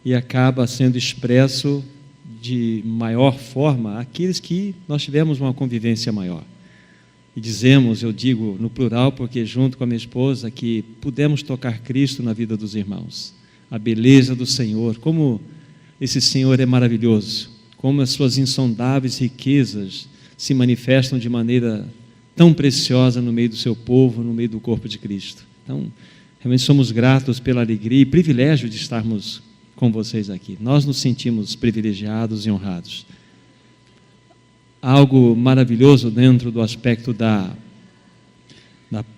e acaba sendo expresso de maior forma àqueles que nós tivemos uma convivência maior. E dizemos, eu digo no plural, porque junto com a minha esposa, que pudemos tocar Cristo na vida dos irmãos. A beleza do Senhor, como esse Senhor é maravilhoso, como as suas insondáveis riquezas se manifestam de maneira tão preciosa no meio do seu povo, no meio do corpo de Cristo. Então, realmente somos gratos pela alegria e privilégio de estarmos com vocês aqui. Nós nos sentimos privilegiados e honrados. Algo maravilhoso dentro do aspecto da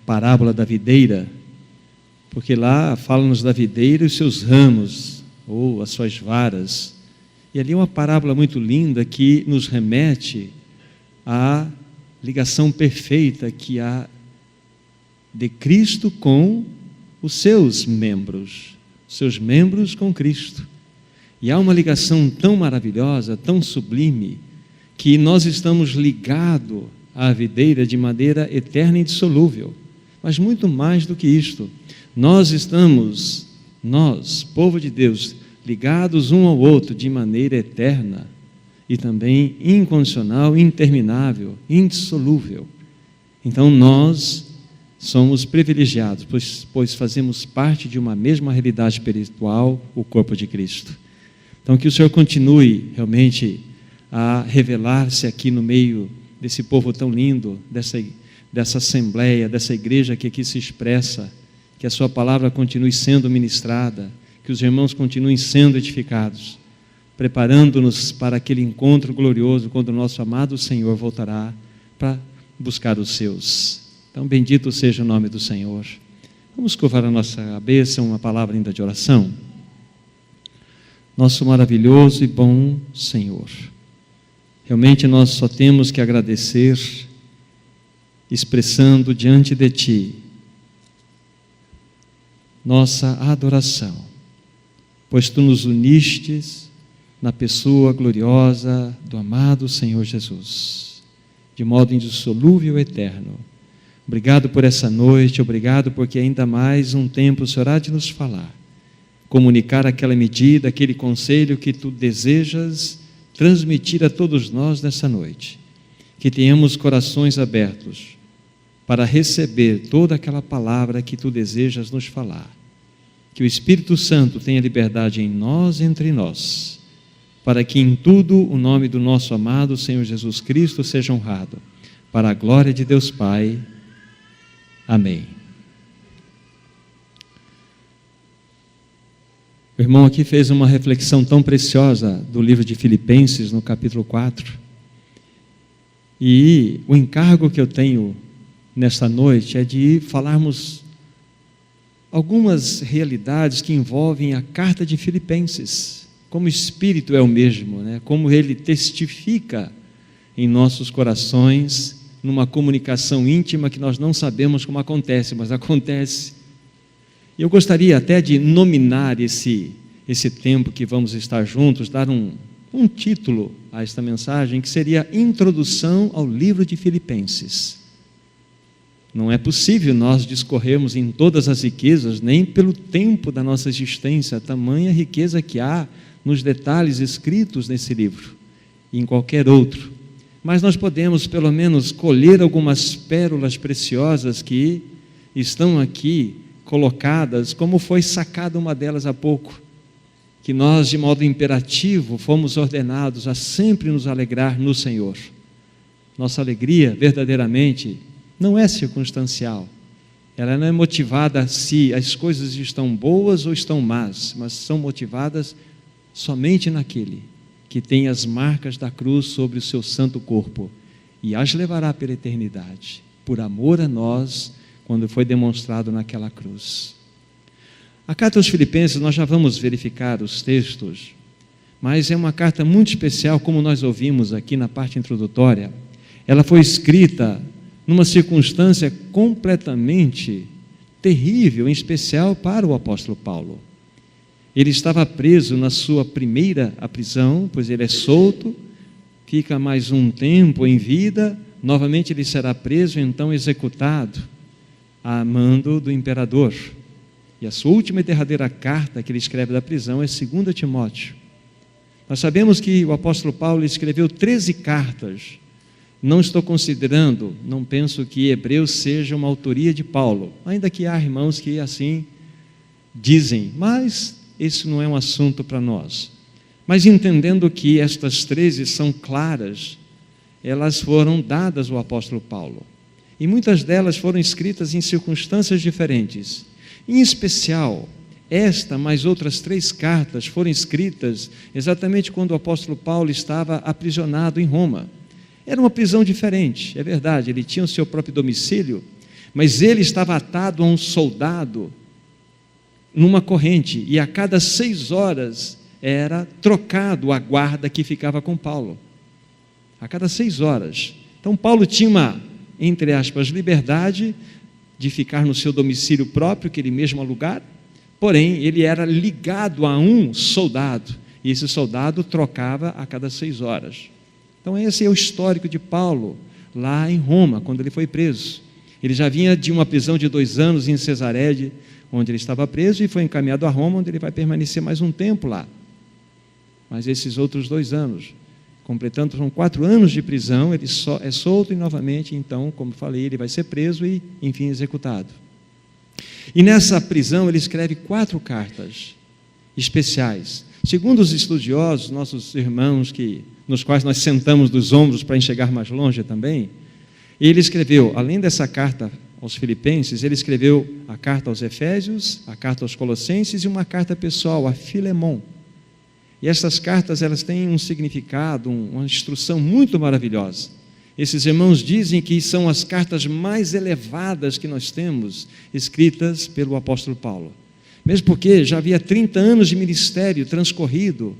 parábola da videira, porque lá fala-nos da videira e os seus ramos, ou as suas varas. E ali é uma parábola muito linda que nos remete à ligação perfeita que há de Cristo com os seus membros com Cristo. E há uma ligação tão maravilhosa, tão sublime, que nós estamos ligados à videira de maneira eterna e indissolúvel. Mas muito mais do que isto, nós, povo de Deus, ligados um ao outro de maneira eterna e também incondicional, interminável, indissolúvel. Então nós somos privilegiados, pois fazemos parte de uma mesma realidade espiritual, o corpo de Cristo. Então que o Senhor continue realmente a revelar-se aqui no meio desse povo tão lindo, dessa assembleia, dessa igreja que aqui se expressa, que a sua palavra continue sendo ministrada, que os irmãos continuem sendo edificados, preparando-nos para aquele encontro glorioso, quando o nosso amado Senhor voltará para buscar os seus. Então, bendito seja o nome do Senhor. Vamos curvar a nossa cabeça, uma palavra ainda de oração. Nosso maravilhoso e bom Senhor, realmente nós só temos que agradecer, expressando diante de Ti nossa adoração, pois Tu nos unistes na pessoa gloriosa do amado Senhor Jesus, de modo indissolúvel e eterno. Obrigado por essa noite, obrigado porque ainda mais um tempo o Senhor há de nos falar, comunicar aquela medida, aquele conselho que Tu desejas transmitir a todos nós nessa noite, que tenhamos corações abertos para receber toda aquela palavra que Tu desejas nos falar, que o Espírito Santo tenha liberdade em nós, entre nós, para que em tudo o nome do nosso amado Senhor Jesus Cristo seja honrado, para a glória de Deus Pai. Amém. O irmão aqui fez uma reflexão tão preciosa do livro de Filipenses, no capítulo 4. E o encargo que eu tenho nesta noite é de falarmos algumas realidades que envolvem a carta de Filipenses, como o Espírito é o mesmo, né? Como ele testifica em nossos corações, numa comunicação íntima que nós não sabemos como acontece, mas acontece. E eu gostaria até de nominar esse tempo que vamos estar juntos, dar um título a esta mensagem, que seria Introdução ao livro de Filipenses. Não é possível nós discorrermos em todas as riquezas, nem pelo tempo da nossa existência, a tamanha riqueza que há nos detalhes escritos nesse livro e em qualquer outro. Mas nós podemos pelo menos colher algumas pérolas preciosas que estão aqui colocadas, como foi sacada uma delas há pouco, que nós de modo imperativo fomos ordenados a sempre nos alegrar no Senhor. Nossa alegria verdadeiramente não é circunstancial, ela não é motivada se as coisas estão boas ou estão más, mas são motivadas somente naquele que tem as marcas da cruz sobre o seu santo corpo e as levará pela eternidade, por amor a nós, quando foi demonstrado naquela cruz. A carta aos Filipenses, nós já vamos verificar os textos, mas é uma carta muito especial, como nós ouvimos aqui na parte introdutória. Ela foi escrita numa circunstância completamente terrível, em especial para o apóstolo Paulo. Ele estava preso na sua primeira prisão, pois ele é solto, fica mais um tempo em vida, novamente ele será preso, então executado a mando do imperador. E a sua última e derradeira carta que ele escreve da prisão é 2 Timóteo. Nós sabemos que o apóstolo Paulo escreveu 13 cartas. Não estou considerando, não penso que Hebreus seja uma autoria de Paulo, ainda que há irmãos que assim dizem, mas esse não é um assunto para nós. Mas entendendo que estas 13 são claras, elas foram dadas ao apóstolo Paulo. E muitas delas foram escritas em circunstâncias diferentes. Em especial, esta, mais outras 3 cartas foram escritas exatamente quando o apóstolo Paulo estava aprisionado em Roma. Era uma prisão diferente, é verdade, ele tinha o seu próprio domicílio, mas ele estava atado a um soldado numa corrente, e a cada 6 horas era trocado a guarda que ficava com Paulo. A cada 6 horas. Então Paulo tinha uma, entre aspas, liberdade de ficar no seu domicílio próprio, que ele mesmo alugara, porém ele era ligado a um soldado, e esse soldado trocava a cada 6 horas. Então esse é o histórico de Paulo, lá em Roma, quando ele foi preso. Ele já vinha de uma prisão de 2 anos em Cesareia, onde ele estava preso, e foi encaminhado a Roma, onde ele vai permanecer mais um tempo lá. Mas esses outros 2 anos, completando, são 4 anos de prisão, ele é solto e novamente, então, como falei, ele vai ser preso e, enfim, executado. E nessa prisão ele escreve 4 cartas especiais. Segundo os estudiosos, nossos irmãos, nos quais nós sentamos dos ombros para enxergar mais longe também, ele escreveu, além dessa carta aos Filipenses, ele escreveu a carta aos Efésios, a carta aos Colossenses e uma carta pessoal, a Filemon. E essas cartas, elas têm um significado, uma instrução muito maravilhosa. Esses irmãos dizem que são as cartas mais elevadas que nós temos, escritas pelo apóstolo Paulo. Mesmo porque já havia 30 anos de ministério transcorrido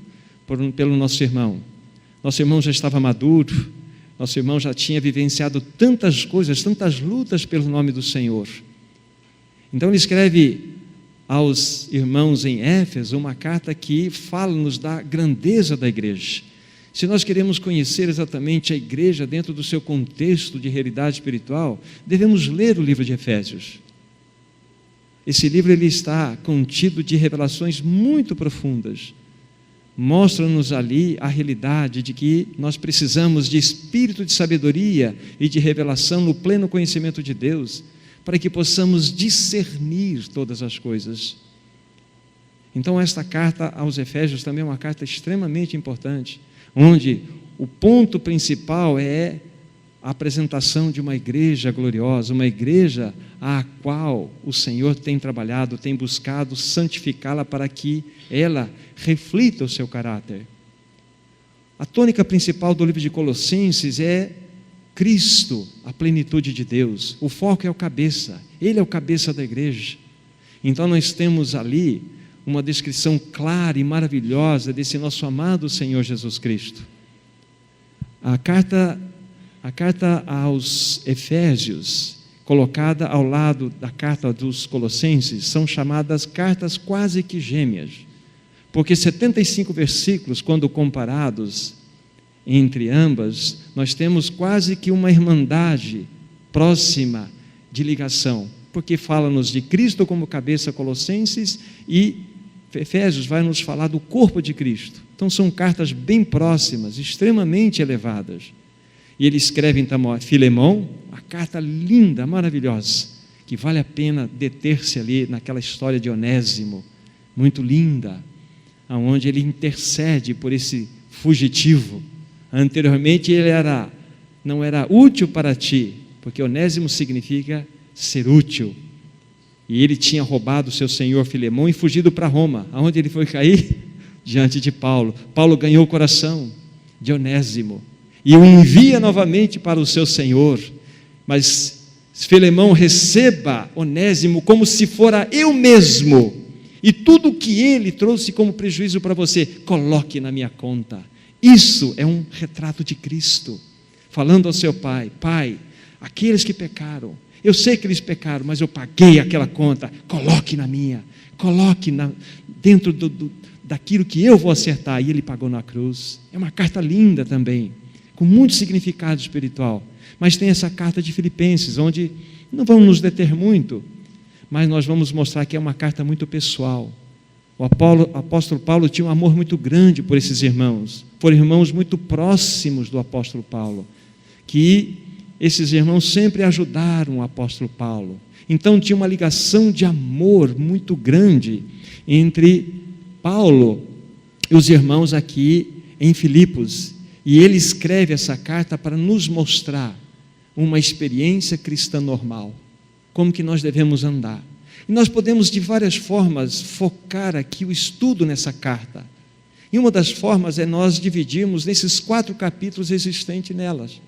pelo nosso irmão. Nosso irmão já estava maduro, nosso irmão já tinha vivenciado tantas coisas, tantas lutas pelo nome do Senhor. Então ele escreve aos irmãos em Éfeso uma carta que fala-nos da grandeza da igreja. Se nós queremos conhecer exatamente a igreja dentro do seu contexto de realidade espiritual, devemos ler o livro de Efésios. Esse livro ele está contido de revelações muito profundas. Mostra-nos ali a realidade de que nós precisamos de espírito de sabedoria e de revelação no pleno conhecimento de Deus, para que possamos discernir todas as coisas. Então esta carta aos Efésios também é uma carta extremamente importante, onde o ponto principal é a apresentação de uma igreja gloriosa, uma igreja a qual o Senhor tem trabalhado, tem buscado santificá-la para que ela reflita o seu caráter. A tônica principal do livro de Colossenses é Cristo, a plenitude de Deus. O foco é o cabeça, ele é o cabeça da igreja. Então nós temos ali uma descrição clara e maravilhosa desse nosso amado Senhor Jesus Cristo. A carta aos Efésios, colocada ao lado da carta dos Colossenses, são chamadas cartas quase que gêmeas, porque 75 versículos, quando comparados entre ambas, nós temos quase que uma irmandade próxima de ligação, porque fala-nos de Cristo como cabeça, Colossenses, e Efésios vai nos falar do corpo de Cristo. Então são cartas bem próximas, extremamente elevadas. E ele escreve então a Filemon, a carta linda, maravilhosa, que vale a pena deter-se ali naquela história de Onésimo, muito linda, onde ele intercede por esse fugitivo. Anteriormente ele não era útil para ti, porque Onésimo significa ser útil. E ele tinha roubado seu senhor Filemon e fugido para Roma. Aonde ele foi cair? Diante de Paulo. Paulo ganhou o coração de Onésimo e o envia novamente para o seu senhor. Mas Filemão, receba Onésimo como se fora eu mesmo, e tudo que ele trouxe como prejuízo para você, coloque na minha conta. Isso é um retrato de Cristo, falando ao seu pai: Pai, aqueles que pecaram, eu sei que eles pecaram, mas eu paguei aquela conta, coloque na minha, coloque dentro daquilo que eu vou acertar. E ele pagou na cruz. É uma carta linda também, com muito significado espiritual. Mas tem essa carta de Filipenses, onde não vamos nos deter muito, mas nós vamos mostrar que é uma carta muito pessoal. O apóstolo Paulo tinha um amor muito grande por esses irmãos, foram irmãos muito próximos do apóstolo Paulo, que esses irmãos sempre ajudaram o apóstolo Paulo. Então tinha uma ligação de amor muito grande entre Paulo e os irmãos aqui em Filipos. E ele escreve essa carta para nos mostrar uma experiência cristã normal, como que nós devemos andar. E nós podemos de várias formas focar aqui o estudo nessa carta. E uma das formas é nós dividirmos nesses 4 capítulos existentes nelas,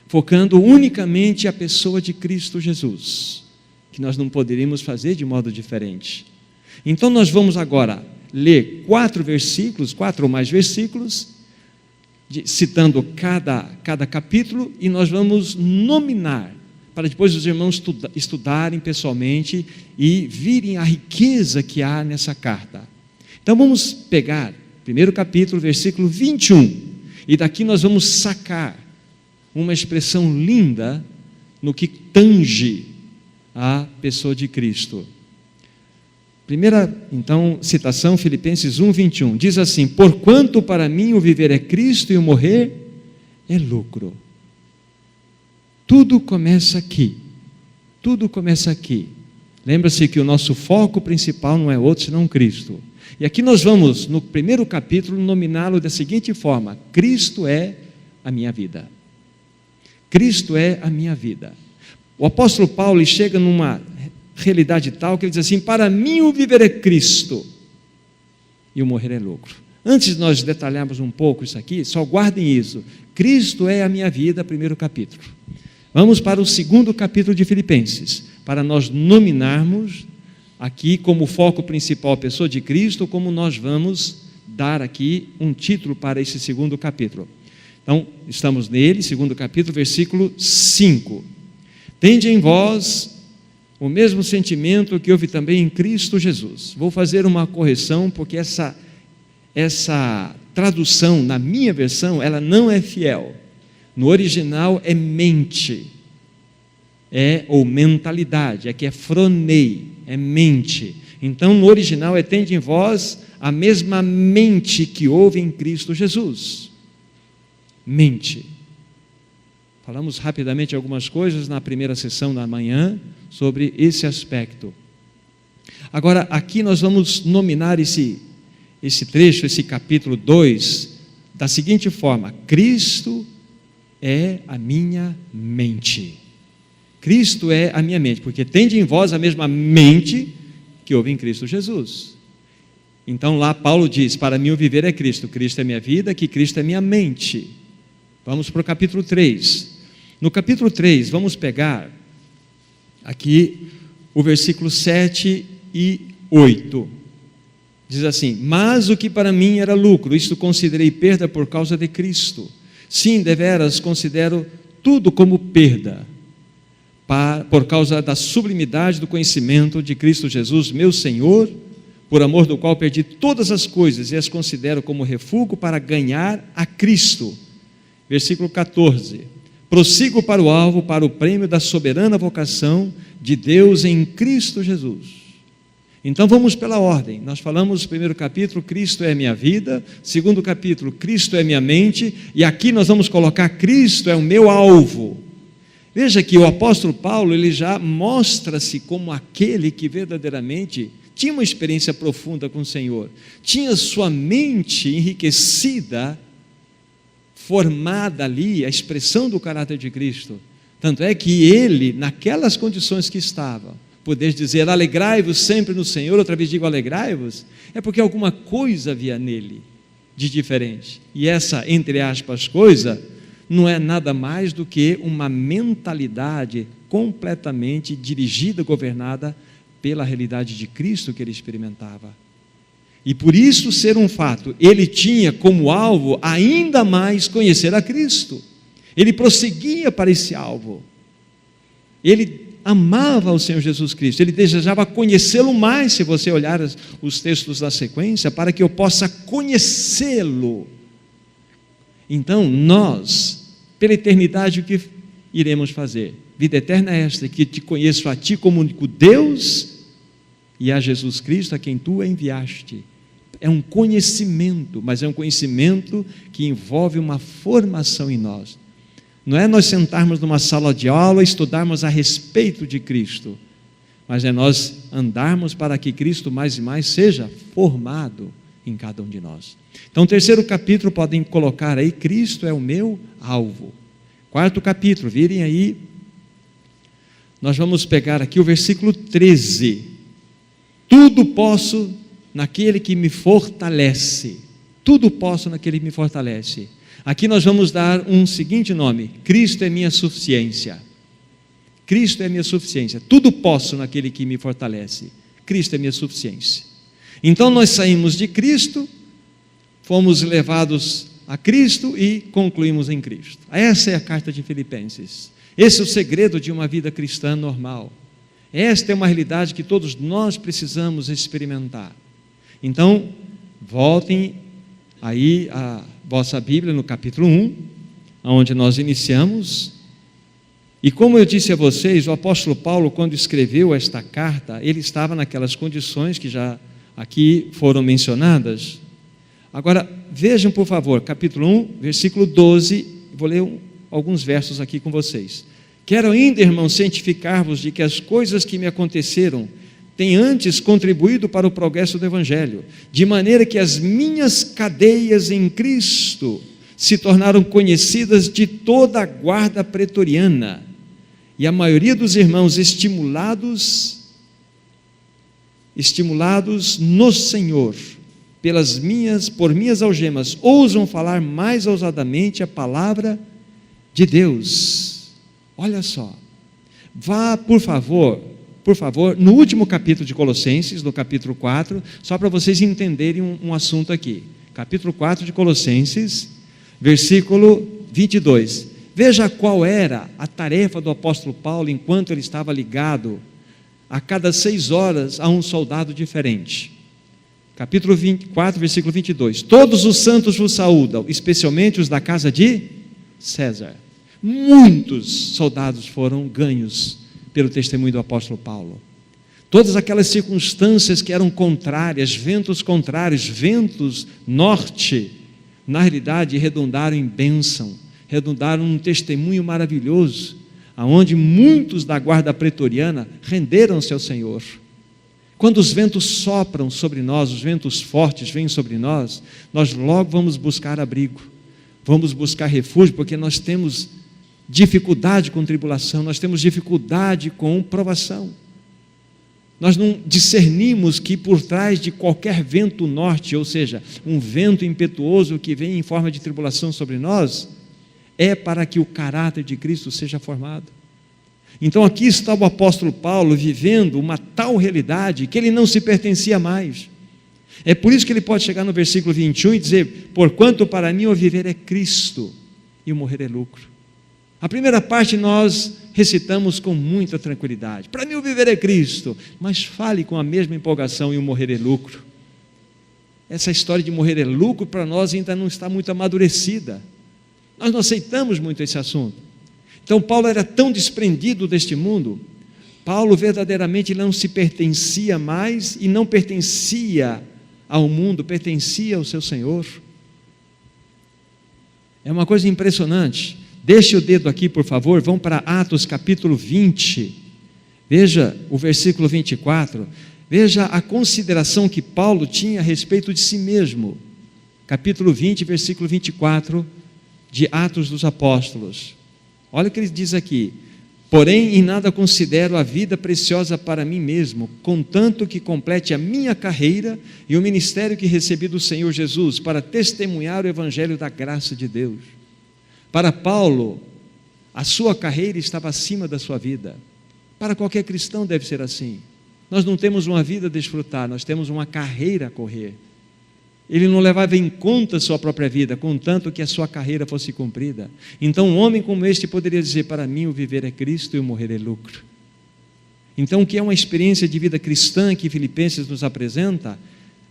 focando unicamente a pessoa de Cristo Jesus, que nós não poderíamos fazer de modo diferente. Então nós vamos agora ler 4 versículos, 4 ou mais versículos, citando cada capítulo, e nós vamos nominar, para depois os irmãos estudarem pessoalmente e virem a riqueza que há nessa carta. Então vamos pegar o primeiro capítulo, versículo 21, e daqui nós vamos sacar uma expressão linda no que tange a pessoa de Cristo. Primeira, então, citação, Filipenses 1, 21, diz assim: porquanto para mim o viver é Cristo e o morrer é lucro. Tudo começa aqui, tudo começa aqui. Lembra-se que o nosso foco principal não é outro senão Cristo. E aqui nós vamos, no primeiro capítulo, nominá-lo da seguinte forma: Cristo é a minha vida. Cristo é a minha vida. O apóstolo Paulo chega numa realidade tal que ele diz assim: para mim o viver é Cristo e o morrer é lucro. Antes de nós detalharmos um pouco isso aqui, só guardem isso: Cristo é a minha vida, primeiro capítulo. Vamos para o segundo capítulo de Filipenses, para nós nominarmos aqui como foco principal a pessoa de Cristo, como nós vamos dar aqui um título para esse segundo capítulo. Então, estamos nele, segundo capítulo, versículo 5. Tende em vós o mesmo sentimento que houve também em Cristo Jesus. Vou fazer uma correção, porque essa tradução, na minha versão, ela não é fiel. No original é mente, ou mentalidade, aqui é phronei, é mente. Então no original é: tende em vós a mesma mente que houve em Cristo Jesus. Mente. Falamos rapidamente algumas coisas na primeira sessão da manhã sobre esse aspecto. Agora aqui nós vamos nominar esse trecho, esse capítulo 2, da seguinte forma: Cristo é a minha mente. Cristo é a minha mente, porque tende em vós a mesma mente que houve em Cristo Jesus. Então lá Paulo diz: para mim o viver é Cristo, Cristo é minha vida, que Cristo é minha mente. Vamos para o capítulo 3. No capítulo 3, vamos pegar aqui o versículo 7 e 8. Diz assim: mas o que para mim era lucro, isto considerei perda por causa de Cristo. Sim, deveras considero tudo como perda, por causa da sublimidade do conhecimento de Cristo Jesus, meu Senhor, por amor do qual perdi todas as coisas e as considero como refúgio para ganhar a Cristo. Versículo 14: prossigo para o alvo, para o prêmio da soberana vocação de Deus em Cristo Jesus. Então vamos pela ordem. Nós falamos no primeiro capítulo: Cristo é a minha vida. Segundo capítulo: Cristo é a minha mente. E aqui nós vamos colocar: Cristo é o meu alvo. Veja que o apóstolo Paulo, ele já mostra-se como aquele que verdadeiramente tinha uma experiência profunda com o Senhor, tinha sua mente enriquecida, formada ali, a expressão do caráter de Cristo. Tanto é que ele, naquelas condições que estava, poder dizer: alegrai-vos sempre no Senhor, outra vez digo alegrai-vos, é porque alguma coisa havia nele de diferente. E essa, entre aspas, coisa, não é nada mais do que uma mentalidade completamente dirigida, governada pela realidade de Cristo que ele experimentava. E por isso ser um fato, ele tinha como alvo ainda mais conhecer a Cristo. Ele prosseguia para esse alvo. Ele amava o Senhor Jesus Cristo, ele desejava conhecê-lo mais. Se você olhar os textos da sequência, para que eu possa conhecê-lo. Então nós, pela eternidade, o que iremos fazer? Vida eterna é esta, que te conheço a ti como único Deus e a Jesus Cristo, a quem tu enviaste. É um conhecimento, mas é um conhecimento que envolve uma formação em nós. Não é nós sentarmos numa sala de aula e estudarmos a respeito de Cristo, mas é nós andarmos para que Cristo mais e mais seja formado em cada um de nós. Então, o terceiro capítulo, podem colocar aí, Cristo é o meu alvo. Quarto capítulo, virem aí, nós vamos pegar aqui o versículo 13. Tudo posso naquele que me fortalece. Tudo posso naquele que me fortalece. Aqui nós vamos dar um seguinte nome: Cristo é minha suficiência. Cristo é minha suficiência. Tudo posso naquele que me fortalece. Cristo é minha suficiência. Então nós saímos de Cristo, fomos levados a Cristo e concluímos em Cristo. Essa é a carta de Filipenses. Esse é o segredo de uma vida cristã normal. Esta é uma realidade que todos nós precisamos experimentar. Então, voltem aí a vossa Bíblia no capítulo 1, onde nós iniciamos. E como eu disse a vocês, o apóstolo Paulo, quando escreveu esta carta, ele estava naquelas condições que já aqui foram mencionadas. Agora, vejam por favor, capítulo 1, versículo 12, vou ler alguns versos aqui com vocês. Quero ainda, irmãos, cientificar-vos de que as coisas que me aconteceram têm antes contribuído para o progresso do Evangelho, de maneira que as minhas cadeias em Cristo se tornaram conhecidas de toda a guarda pretoriana, e a maioria dos irmãos estimulados no Senhor, por minhas algemas, ousam falar mais ousadamente a palavra de Deus. Olha só, vá por favor, no último capítulo de Colossenses, no capítulo 4, só para vocês entenderem um assunto aqui. Capítulo 4 de Colossenses, versículo 22. Veja qual era a tarefa do apóstolo Paulo enquanto ele estava ligado a cada 6 horas a um soldado diferente. Capítulo 24, versículo 22. Todos os santos vos saúdam, especialmente os da casa de César. Muitos soldados foram ganhos pelo testemunho do apóstolo Paulo. Todas aquelas circunstâncias que eram contrárias, ventos norte, na realidade redundaram em bênção, redundaram num testemunho maravilhoso, aonde muitos da guarda pretoriana renderam-se ao Senhor. Quando os ventos sopram sobre nós, os ventos fortes vêm sobre nós, nós logo vamos buscar abrigo, vamos buscar refúgio, porque nós temos dificuldade com tribulação, nós temos dificuldade com provação. Nós não discernimos que por trás de qualquer vento norte, ou seja, um vento impetuoso que vem em forma de tribulação sobre nós, é para que o caráter de Cristo seja formado. Então aqui está o apóstolo Paulo vivendo uma tal realidade que ele não se pertencia mais. É por isso que ele pode chegar no versículo 21 e dizer: porquanto para mim o viver é Cristo e o morrer é lucro. A primeira parte nós recitamos com muita tranquilidade: para mim o viver é Cristo, mas fale com a mesma empolgação: e o morrer é lucro. Essa história de morrer é lucro para nós ainda não está muito amadurecida, nós não aceitamos muito esse assunto. Então Paulo era tão desprendido deste mundo, Paulo verdadeiramente não se pertencia mais e não pertencia ao mundo, pertencia ao seu Senhor. É uma coisa impressionante. Deixe o dedo aqui, por favor, vão para Atos capítulo 20, veja o versículo 24, veja a consideração que Paulo tinha a respeito de si mesmo. Capítulo 20, versículo 24 de Atos dos Apóstolos. Olha o que ele diz aqui: porém em nada considero a vida preciosa para mim mesmo, contanto que complete a minha carreira e o ministério que recebi do Senhor Jesus, para testemunhar o evangelho da graça de Deus. Para Paulo, a sua carreira estava acima da sua vida. Para qualquer cristão deve ser assim. Nós não temos uma vida a desfrutar, nós temos uma carreira a correr. Ele não levava em conta a sua própria vida, contanto que a sua carreira fosse cumprida. Então um homem como este poderia dizer: para mim o viver é Cristo e o morrer é lucro. Então o que é uma experiência de vida cristã que Filipenses nos apresenta?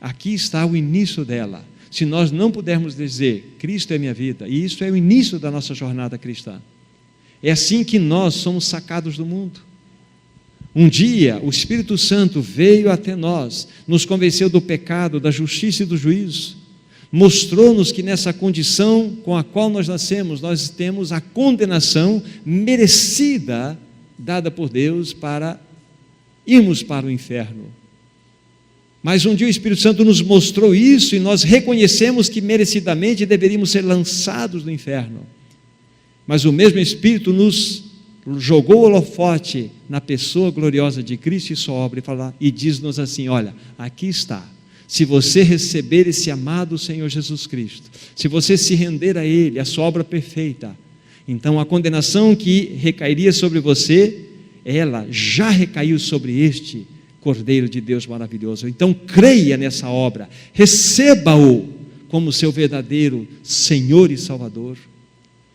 Aqui está o início dela. Se nós não pudermos dizer Cristo é minha vida, e isso é o início da nossa jornada cristã, É assim que nós somos sacados do mundo. Um dia, o Espírito Santo veio até nós, nos convenceu do pecado, da justiça e do juízo, mostrou-nos que nessa condição com a qual nós nascemos, nós temos a condenação merecida, dada por Deus, para irmos para o inferno. Mas um dia o Espírito Santo nos mostrou isso e nós reconhecemos que merecidamente deveríamos ser lançados no inferno. Mas o mesmo Espírito nos jogou o holofote na pessoa gloriosa de Cristo e sua obra e diz-nos assim: olha, aqui está. Se você receber esse amado Senhor Jesus Cristo, se você se render a Ele, a sua obra perfeita, então a condenação que recairia sobre você, ela já recaiu sobre este Cordeiro de Deus maravilhoso. Então creia nessa obra, receba-o como seu verdadeiro Senhor e Salvador.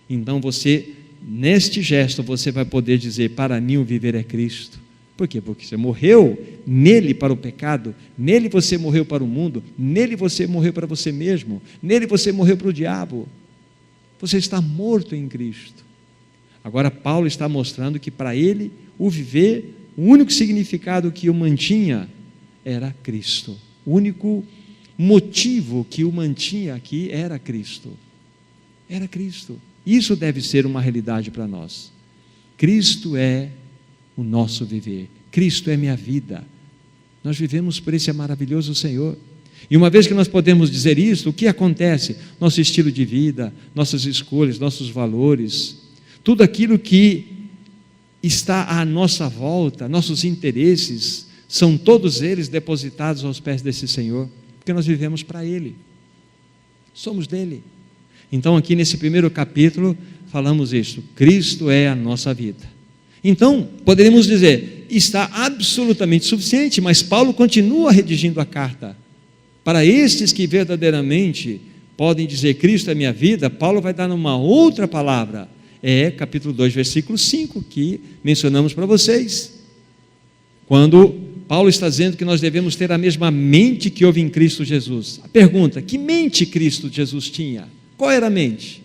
Então você, neste gesto, você vai poder dizer: para mim o viver é Cristo. Por quê? Porque você morreu nele para o pecado, nele você morreu para o mundo, nele você morreu para você mesmo, nele você morreu para o diabo. Você está morto em Cristo. Agora Paulo está mostrando que para ele o viver, o único significado que o mantinha era Cristo. O único motivo que o mantinha aqui era Cristo. Era Cristo. Isso deve ser uma realidade para nós. Cristo é o nosso viver. Cristo é minha vida. Nós vivemos por esse maravilhoso Senhor. E uma vez que nós podemos dizer isso, o que acontece? Nosso estilo de vida, nossas escolhas, nossos valores, tudo aquilo que está à nossa volta, nossos interesses, são todos eles depositados aos pés desse Senhor, porque nós vivemos para Ele, somos dele. Então aqui nesse primeiro capítulo falamos isso: Cristo é a nossa vida. Então poderíamos dizer, está absolutamente suficiente, mas Paulo continua redigindo a carta. Para estes que verdadeiramente podem dizer Cristo é minha vida, Paulo vai dar uma outra palavra, capítulo 2, versículo 5, que mencionamos para vocês, quando Paulo está dizendo que nós devemos ter a mesma mente que houve em Cristo Jesus. A pergunta: que mente Cristo Jesus tinha? Qual era a mente?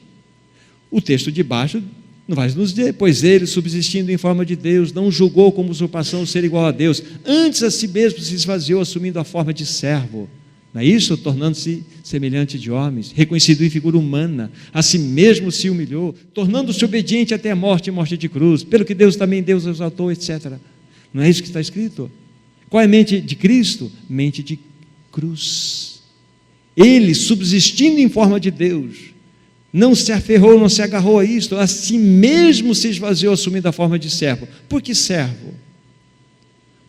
O texto de baixo não vai nos dizer: pois ele, subsistindo em forma de Deus, não julgou como usurpação ser igual a Deus, antes a si mesmo se esvaziou, assumindo a forma de servo. Não é isso? Tornando-se semelhante de homens, reconhecido em figura humana, a si mesmo se humilhou, tornando-se obediente até a morte e morte de cruz, pelo que Deus exaltou, etc. Não é isso que está escrito? Qual é a mente de Cristo? Mente de cruz. Ele, subsistindo em forma de Deus, não se aferrou, não se agarrou a isto, a si mesmo se esvaziou, assumindo a forma de servo. Por que servo?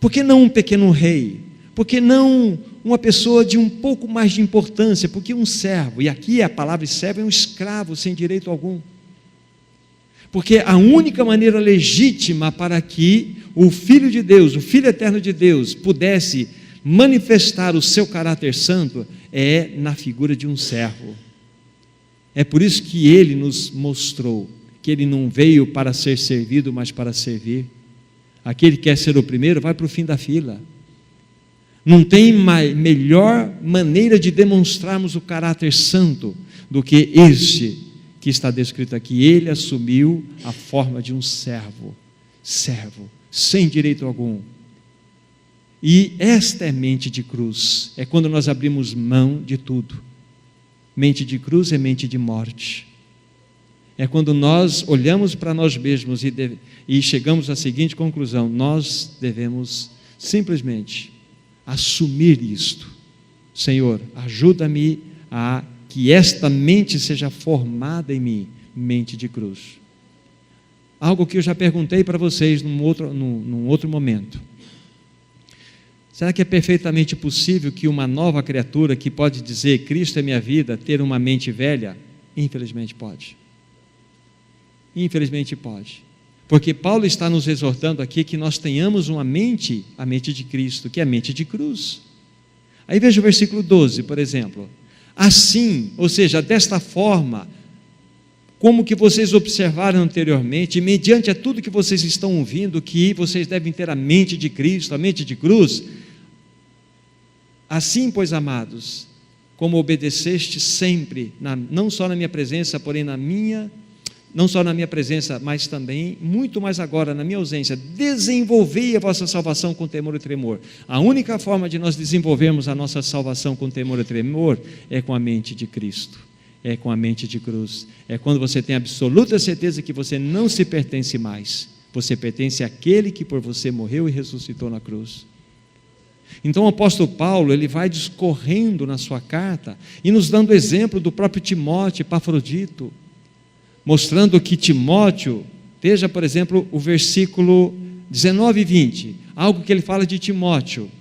Por que não um pequeno rei? Por que não uma pessoa de um pouco mais de importância? Porque um servo, e aqui a palavra servo é um escravo sem direito algum. Porque a única maneira legítima para que o Filho de Deus, o Filho eterno de Deus, pudesse manifestar o seu caráter santo é na figura de um servo. É por isso que ele nos mostrou que ele não veio para ser servido, mas para servir. Aquele que quer ser o primeiro, vai para o fim da fila. Não tem melhor maneira de demonstrarmos o caráter santo do que este que está descrito aqui. Ele assumiu a forma de um servo, sem direito algum. E esta é mente de cruz, é quando nós abrimos mão de tudo. Mente de cruz é mente de morte. É quando nós olhamos para nós mesmos e chegamos à seguinte conclusão: nós devemos simplesmente assumir isto. Senhor, ajuda-me a que esta mente seja formada em mim, mente de cruz. Algo que eu já perguntei para vocês num outro momento. Será que é perfeitamente possível que uma nova criatura que pode dizer Cristo é minha vida, ter uma mente velha? Infelizmente pode. Infelizmente pode. Porque Paulo está nos exortando aqui que nós tenhamos uma mente, a mente de Cristo, que é a mente de cruz. Aí veja o versículo 12, por exemplo. Assim, ou seja, desta forma, como que vocês observaram anteriormente, mediante a tudo que vocês estão ouvindo, que vocês devem ter a mente de Cristo, a mente de cruz. Assim, pois, amados, como obedeceste sempre, não só na minha presença, porém não só na minha presença, mas também, muito mais agora, na minha ausência, desenvolvei a vossa salvação com temor e tremor. A única forma de nós desenvolvermos a nossa salvação com temor e tremor é com a mente de Cristo, é com a mente de cruz, é quando você tem absoluta certeza que você não se pertence mais, você pertence àquele que por você morreu e ressuscitou na cruz. Então o apóstolo Paulo, ele vai discorrendo na sua carta e nos dando exemplo do próprio Timóteo, Epafrodito, mostrando que Timóteo, veja por exemplo o versículo 19 e 20, algo que ele fala de Timóteo: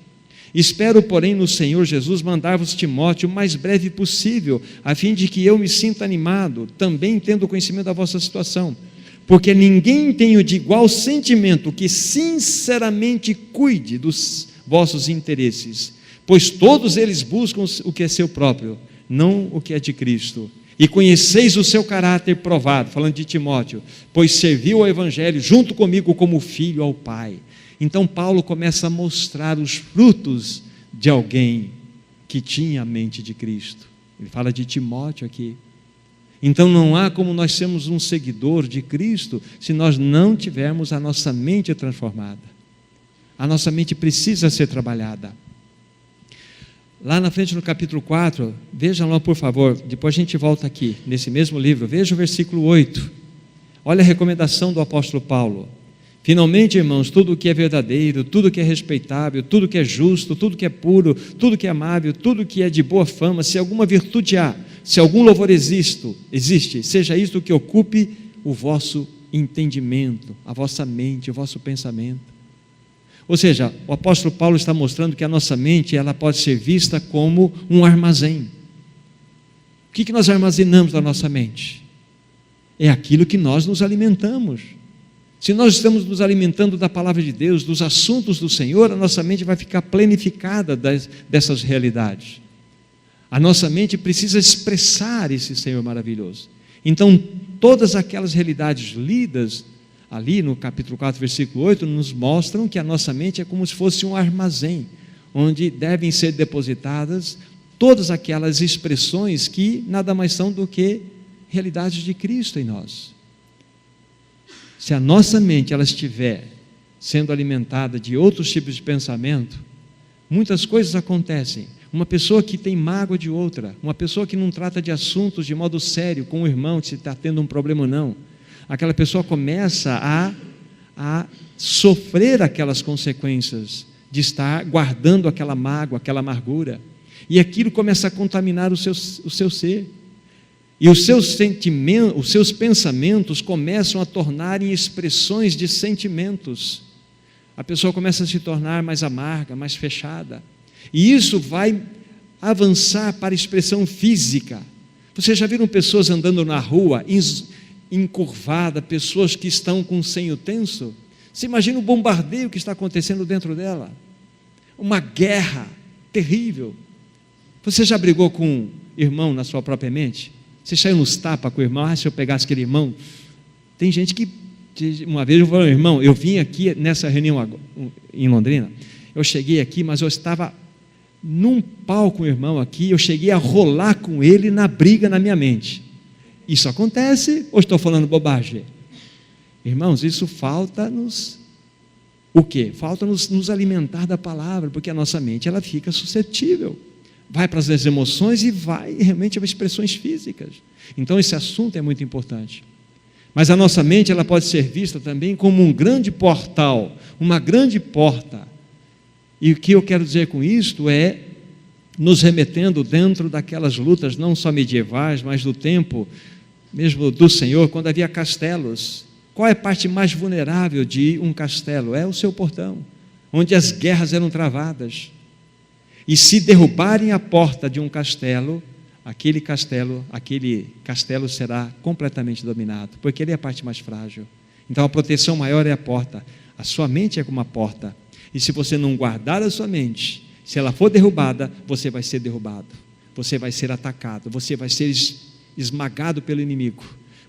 espero porém no Senhor Jesus mandar-vos Timóteo o mais breve possível, a fim de que eu me sinta animado, também tendo conhecimento da vossa situação, porque ninguém tem de igual sentimento que sinceramente cuide dos vossos interesses, pois todos eles buscam o que é seu próprio, não o que é de Cristo. E conheceis o seu caráter provado, falando de Timóteo, pois serviu ao Evangelho junto comigo como filho ao Pai. Então Paulo começa a mostrar os frutos de alguém que tinha a mente de Cristo. Ele fala de Timóteo aqui. Então não há como nós sermos um seguidor de Cristo se nós não tivermos a nossa mente transformada. A nossa mente precisa ser trabalhada. Lá na frente no capítulo 4, vejam lá por favor, depois a gente volta aqui, nesse mesmo livro, veja o versículo 8, olha a recomendação do apóstolo Paulo: finalmente irmãos, tudo o que é verdadeiro, tudo o que é respeitável, tudo o que é justo, tudo o que é puro, tudo o que é amável, tudo o que é de boa fama, se alguma virtude há, se algum louvor existe, seja isto que ocupe o vosso entendimento, a vossa mente, o vosso pensamento. Ou seja, o apóstolo Paulo está mostrando que a nossa mente, ela pode ser vista como um armazém. O que nós armazenamos na nossa mente? É aquilo que nós nos alimentamos. Se nós estamos nos alimentando da palavra de Deus, dos assuntos do Senhor, a nossa mente vai ficar planificada dessas realidades. A nossa mente precisa expressar esse Senhor maravilhoso. Então, todas aquelas realidades lidas ali no capítulo 4, versículo 8, nos mostram que a nossa mente é como se fosse um armazém, onde devem ser depositadas todas aquelas expressões que nada mais são do que realidades de Cristo em nós. Se a nossa mente ela estiver sendo alimentada de outros tipos de pensamento, muitas coisas acontecem. Uma pessoa que tem mágoa de outra, uma pessoa que não trata de assuntos de modo sério com o irmão, se está tendo um problema ou não, aquela pessoa começa a sofrer aquelas consequências de estar guardando aquela mágoa, aquela amargura, e aquilo começa a contaminar o seu ser, e os seus sentimentos, os seus pensamentos começam a tornar em expressões de sentimentos. A pessoa começa a se tornar mais amarga, mais fechada, e isso vai avançar para a expressão física. Vocês já viram pessoas andando na rua encurvada, pessoas que estão com o senho tenso? Você imagina o bombardeio que está acontecendo dentro dela, uma guerra terrível. Você já brigou com um irmão na sua própria mente? Você saiu nos tapas com o irmão? Se eu pegasse aquele irmão... Tem gente que, uma vez eu falei: irmão, eu vim aqui nessa reunião em Londrina, eu cheguei aqui, mas eu estava num pau com o irmão aqui, eu cheguei a rolar com ele na briga na minha mente. Isso acontece ou estou falando bobagem? Irmãos, isso falta-nos o quê? Falta-nos alimentar da palavra, porque a nossa mente ela fica suscetível, vai para as emoções e vai realmente para expressões físicas. Então esse assunto é muito importante. Mas a nossa mente ela pode ser vista também como um grande portal, uma grande porta. E o que eu quero dizer com isto é nos remetendo dentro daquelas lutas não só medievais, mas do tempo mesmo do Senhor, quando havia castelos. Qual é a parte mais vulnerável de um castelo? É o seu portão, onde as guerras eram travadas. E se derrubarem a porta de um castelo, aquele castelo será completamente dominado, porque ele é a parte mais frágil. Então a proteção maior é a porta. A sua mente é como uma porta, e se você não guardar a sua mente, se ela for derrubada, você vai ser derrubado, você vai ser atacado, você vai ser esmagado pelo inimigo.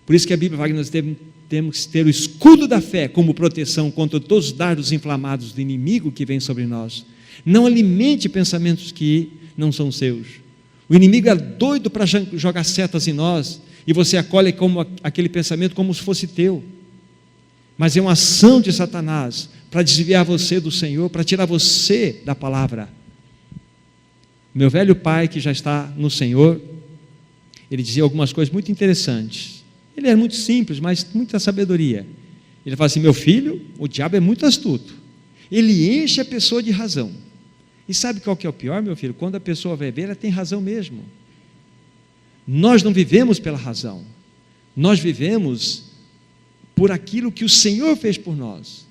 Por isso que a Bíblia fala que nós temos que ter o escudo da fé como proteção contra todos os dardos inflamados do inimigo que vem sobre nós. Não alimente pensamentos que não são seus. O inimigo é doido para jogar setas em nós, e você acolhe como aquele pensamento como se fosse teu. Mas é uma ação de Satanás para desviar você do Senhor, para tirar você da palavra. Meu velho pai, que já está no Senhor, ele dizia algumas coisas muito interessantes. Ele era muito simples, mas muita sabedoria. Ele fala assim: meu filho, o diabo é muito astuto, ele enche a pessoa de razão. E sabe qual que é o pior, meu filho? Quando a pessoa vai ver, ela tem razão mesmo. Nós não vivemos pela razão, nós vivemos por aquilo que o Senhor fez por nós.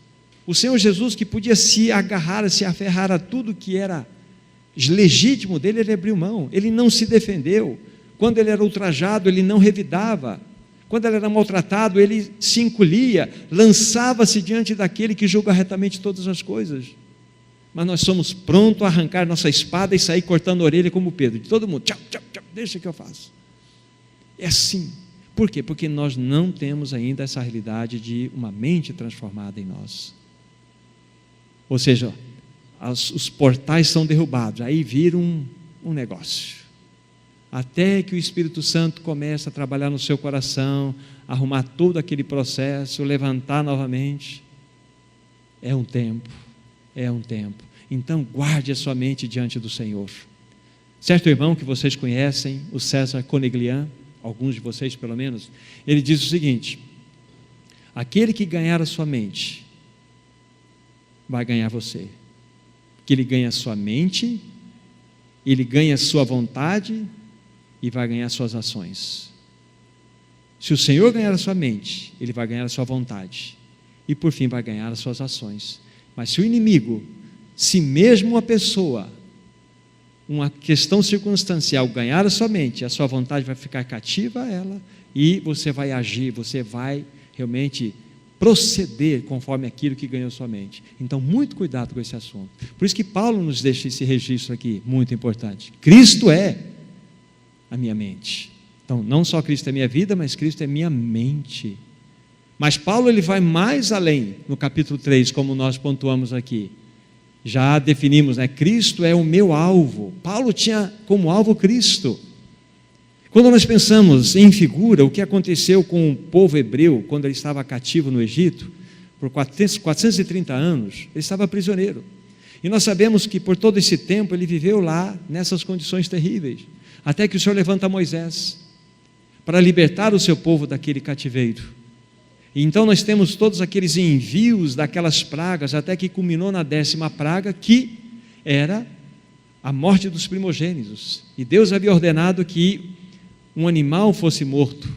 O Senhor Jesus, que podia se agarrar, se aferrar a tudo que era legítimo dele, ele abriu mão, ele não se defendeu. Quando ele era ultrajado, ele não revidava. Quando ele era maltratado, ele se encolhia, lançava-se diante daquele que julga retamente todas as coisas. Mas nós somos prontos a arrancar nossa espada e sair cortando a orelha como Pedro, de todo mundo, tchau, tchau, tchau, deixa que eu faço. É assim. Por quê? Porque nós não temos ainda essa realidade de uma mente transformada em nós. Ou seja, os portais são derrubados, aí vira um negócio. Até que o Espírito Santo comece a trabalhar no seu coração, arrumar todo aquele processo, levantar novamente. É um tempo. Então guarde a sua mente diante do Senhor. Certo irmão que vocês conhecem, o César Coneglian, alguns de vocês pelo menos, ele diz o seguinte: aquele que ganhar a sua mente, vai ganhar você. Que ele ganha a sua mente, ele ganha a sua vontade e vai ganhar suas ações. Se o Senhor ganhar a sua mente, ele vai ganhar a sua vontade e por fim vai ganhar as suas ações. Mas se o inimigo, se mesmo uma pessoa, uma questão circunstancial, ganhar a sua mente, a sua vontade vai ficar cativa a ela e você vai agir, você vai realmente proceder conforme aquilo que ganhou sua mente. Então, muito cuidado com esse assunto. Por isso que Paulo nos deixa esse registro aqui, muito importante. Cristo é a minha mente. Então, não só Cristo é minha vida, mas Cristo é minha mente. Mas Paulo ele vai mais além, no capítulo 3, como nós pontuamos aqui. Já definimos, Cristo é o meu alvo. Paulo tinha como alvo Cristo. Quando nós pensamos em figura, o que aconteceu com o povo hebreu, quando ele estava cativo no Egito, por 430 anos, ele estava prisioneiro. E nós sabemos que por todo esse tempo ele viveu lá, nessas condições terríveis, até que o Senhor levanta Moisés, para libertar o seu povo daquele cativeiro. E então nós temos todos aqueles envios daquelas pragas, até que culminou na 10ª praga, que era a morte dos primogênitos. E Deus havia ordenado que um animal fosse morto,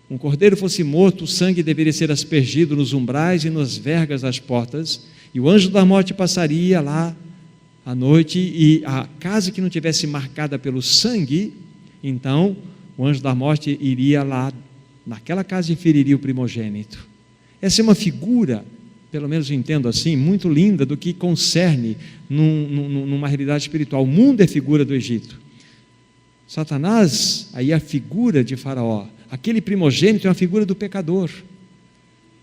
um cordeiro fosse morto, o sangue deveria ser aspergido nos umbrais e nas vergas das portas, e o anjo da morte passaria lá à noite, e a casa que não tivesse marcada pelo sangue, então o anjo da morte iria lá naquela casa e feriria o primogênito. Essa é uma figura, pelo menos eu entendo assim, muito linda do que concerne numa realidade espiritual. O mundo é figura do Egito. Satanás, aí é a figura de Faraó. Aquele primogênito é uma figura do pecador.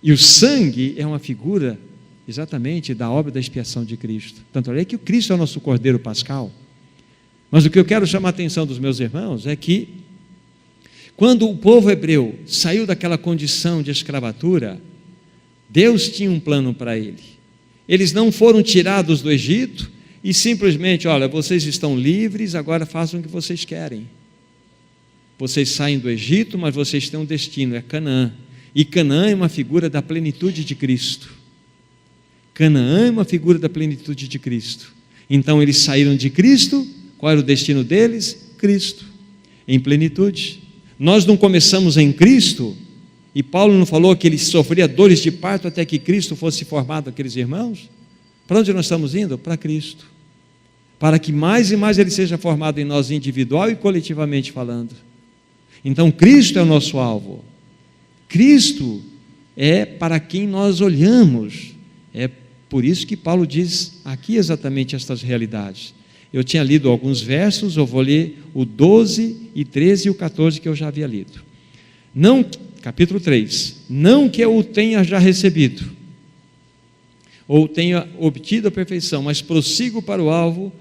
E o sangue é uma figura exatamente da obra da expiação de Cristo. Tanto é que o Cristo é o nosso cordeiro pascal. Mas o que eu quero chamar a atenção dos meus irmãos é que quando o povo hebreu saiu daquela condição de escravatura, Deus tinha um plano para ele. Eles não foram tirados do Egito e simplesmente, olha, vocês estão livres, agora façam o que vocês querem. Vocês saem do Egito, mas vocês têm um destino, é Canaã. E Canaã é uma figura da plenitude de Cristo. Canaã é uma figura da plenitude de Cristo. Então eles saíram de Cristo, qual era o destino deles? Cristo, em plenitude. Nós não começamos em Cristo, e Paulo não falou que ele sofria dores de parto até que Cristo fosse formado aqueles irmãos? Para onde nós estamos indo? Para Cristo. Para que mais e mais ele seja formado em nós individual e coletivamente falando. Então Cristo é o nosso alvo. Cristo é para quem nós olhamos. É por isso que Paulo diz aqui exatamente estas realidades. Eu tinha lido alguns versos, eu vou ler o 12 e 13 e o 14 que eu já havia lido. Não, capítulo 3, não que eu o tenha já recebido, ou tenha obtido a perfeição, mas prossigo para o alvo,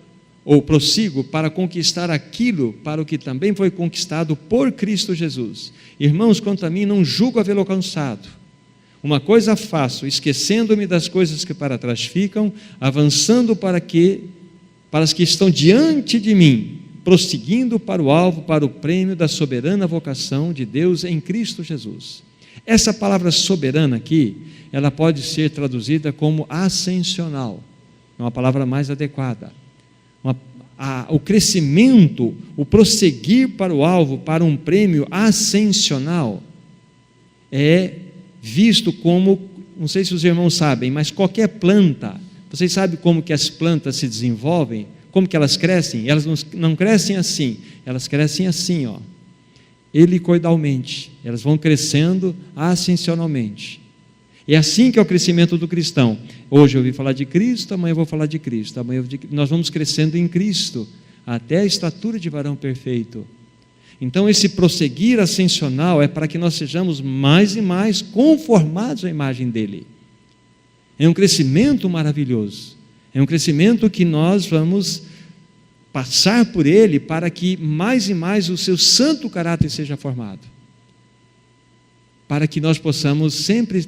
ou prossigo para conquistar aquilo para o que também foi conquistado por Cristo Jesus. Irmãos, quanto a mim, não julgo havê-lo alcançado. Uma coisa faço, esquecendo-me das coisas que para trás ficam, avançando para as que estão diante de mim, prosseguindo para o alvo, para o prêmio da soberana vocação de Deus em Cristo Jesus. Essa palavra soberana aqui, ela pode ser traduzida como ascensional, é uma palavra mais adequada. O crescimento, o prosseguir para o alvo, para um prêmio ascensional, é visto como, não sei se os irmãos sabem, mas qualquer planta, vocês sabem como que as plantas se desenvolvem? Como que elas crescem? Elas não crescem assim, elas crescem assim, ó, helicoidalmente, elas vão crescendo ascensionalmente. É assim que é o crescimento do cristão. Hoje eu ouvi falar de Cristo, amanhã eu vou falar de Cristo, nós vamos crescendo em Cristo, até a estatura de varão perfeito. Então esse prosseguir ascensional é para que nós sejamos mais e mais conformados à imagem dele. É um crescimento maravilhoso, é um crescimento que nós vamos passar por ele para que mais e mais o seu santo caráter seja formado, para que nós possamos sempre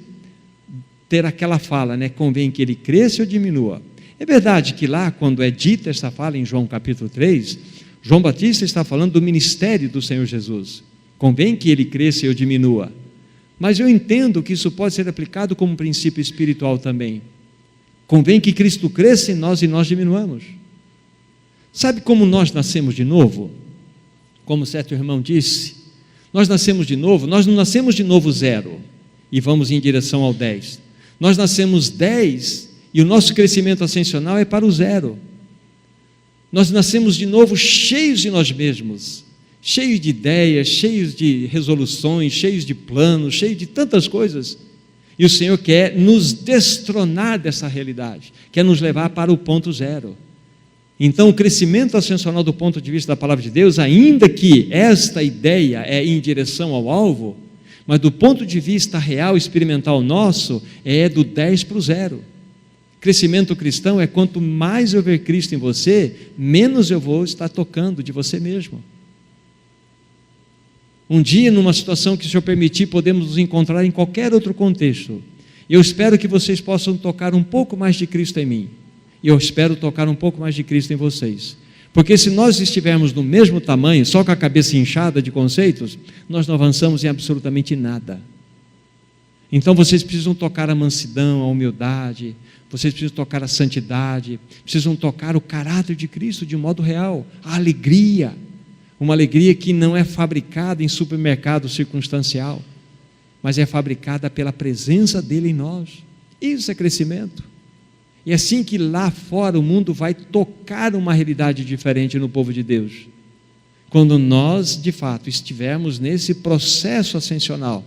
ter aquela fala, né? Convém que ele cresça ou diminua. É verdade que lá, quando é dita essa fala em João capítulo 3, João Batista está falando do ministério do Senhor Jesus. Convém que ele cresça ou diminua. Mas eu entendo que isso pode ser aplicado como um princípio espiritual também. Convém que Cristo cresça em nós e nós diminuamos. Sabe como nós nascemos de novo? Como certo irmão disse, nós nascemos de novo, nós não nascemos de novo 0 e vamos em direção ao 10. Nós nascemos 10 e o nosso crescimento ascensional é para o 0. Nós nascemos de novo cheios de nós mesmos, cheios de ideias, cheios de resoluções, cheios de planos, cheios de tantas coisas. E o Senhor quer nos destronar dessa realidade, quer nos levar para o ponto 0. Então o crescimento ascensional do ponto de vista da palavra de Deus, ainda que esta ideia é em direção ao alvo, mas do ponto de vista real, experimental nosso, é do 10 para o 0. Crescimento cristão é quanto mais eu ver Cristo em você, menos eu vou estar tocando de você mesmo. Um dia, numa situação que o Senhor permitir, podemos nos encontrar em qualquer outro contexto. Eu espero que vocês possam tocar um pouco mais de Cristo em mim. E eu espero tocar um pouco mais de Cristo em vocês. Porque se nós estivermos no mesmo tamanho, só com a cabeça inchada de conceitos, nós não avançamos em absolutamente nada. Então vocês precisam tocar a mansidão, a humildade, vocês precisam tocar a santidade, precisam tocar o caráter de Cristo de modo real, a alegria, uma alegria que não é fabricada em supermercado circunstancial, mas é fabricada pela presença dele em nós. Isso é crescimento. E é assim que lá fora o mundo vai tocar uma realidade diferente no povo de Deus, quando nós de fato estivermos nesse processo ascensional,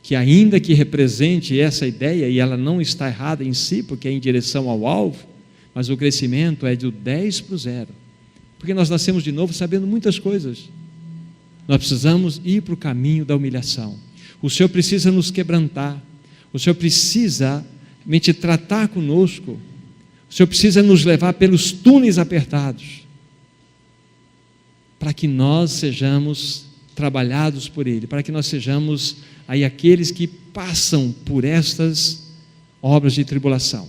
que ainda que represente essa ideia, e ela não está errada em si, porque é em direção ao alvo, mas o crescimento é do 10 para o 0, porque nós nascemos de novo sabendo muitas coisas. Nós precisamos ir para o caminho da humilhação. O Senhor precisa nos quebrantar, o Senhor precisa tratar conosco, o Senhor precisa nos levar pelos túneis apertados, para que nós sejamos trabalhados por Ele, para que nós sejamos aí aqueles que passam por estas obras de tribulação.